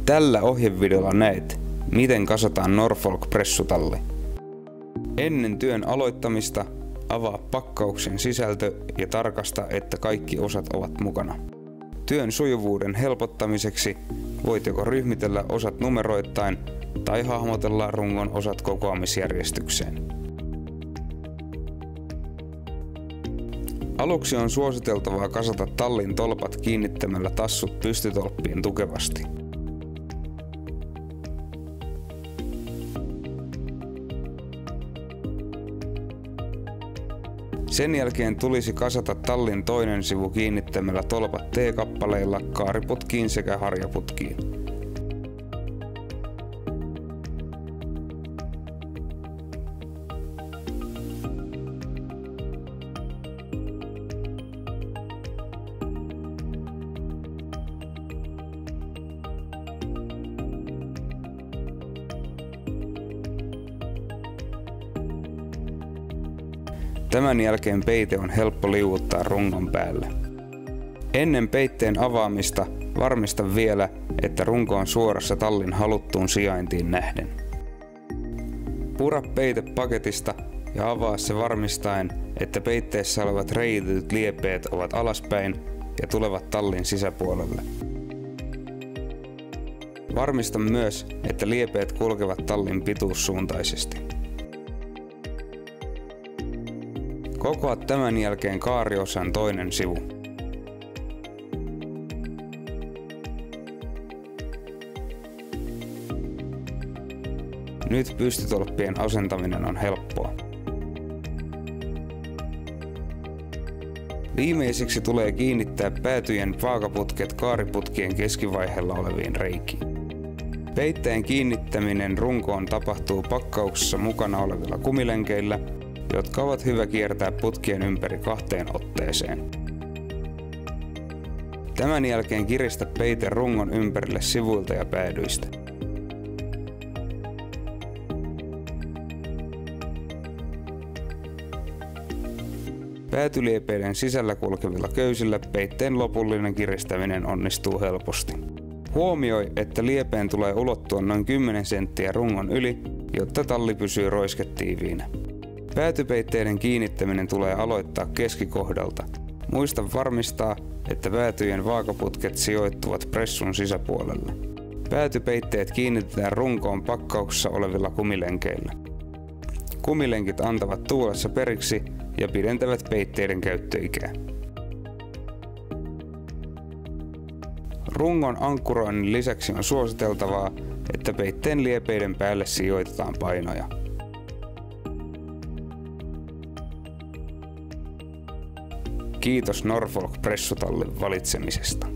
Tällä ohjevideolla näet, miten kasataan Norfolk-pressutalli. Ennen työn aloittamista avaa pakkauksen sisältö ja tarkasta, että kaikki osat ovat mukana. Työn sujuvuuden helpottamiseksi voit joko ryhmitellä osat numeroittain tai hahmotella rungon osat kokoamisjärjestykseen. Aluksi on suositeltavaa kasata tallin tolpat kiinnittämällä tassut pystytolppiin tukevasti. Sen jälkeen tulisi kasata tallin toinen sivu kiinnittämällä tolpat T-kappaleilla kaariputkiin sekä harjaputkiin. Tämän jälkeen peite on helppo liuuttaa rungon päälle. Ennen peitteen avaamista varmista vielä, että runko on suorassa tallin haluttuun sijaintiin nähden. Pura peite paketista ja avaa se varmistaen, että peitteessä olevat reitetyt liepeet ovat alaspäin ja tulevat tallin sisäpuolelle. Varmista myös, että liepeet kulkevat tallin pituussuuntaisesti. Kokoa tämän jälkeen kaariosan toinen sivu. Nyt pystytolppien asentaminen on helppoa. Viimeiseksi tulee kiinnittää päätyjen vaakaputket kaariputkien keskivaiheella oleviin reikiin. Peitteen kiinnittäminen runkoon tapahtuu pakkauksessa mukana olevilla kumilenkeillä, jotka ovat hyvä kiertää putkien ympäri 2 otteeseen. Tämän jälkeen kiristä peite rungon ympärille sivuilta ja päädyistä. Päätyliepeiden sisällä kulkevilla köysillä peitteen lopullinen kiristäminen onnistuu helposti. Huomioi, että liepeen tulee ulottua noin 10 senttiä rungon yli, jotta talli pysyy roisketiiviinä. Päätypeitteiden kiinnittäminen tulee aloittaa keskikohdalta. Muista varmistaa, että päätyjen vaakaputket sijoittuvat pressun sisäpuolelle. Päätypeitteet kiinnitetään runkoon pakkauksessa olevilla kumilenkeillä. Kumilenkit antavat tuulessa periksi ja pidentävät peitteiden käyttöikää. Rungon ankkuroinnin lisäksi on suositeltavaa, että peitteen liepeiden päälle sijoitetaan painoja. Kiitos Norfolk-pressutallin valitsemisesta.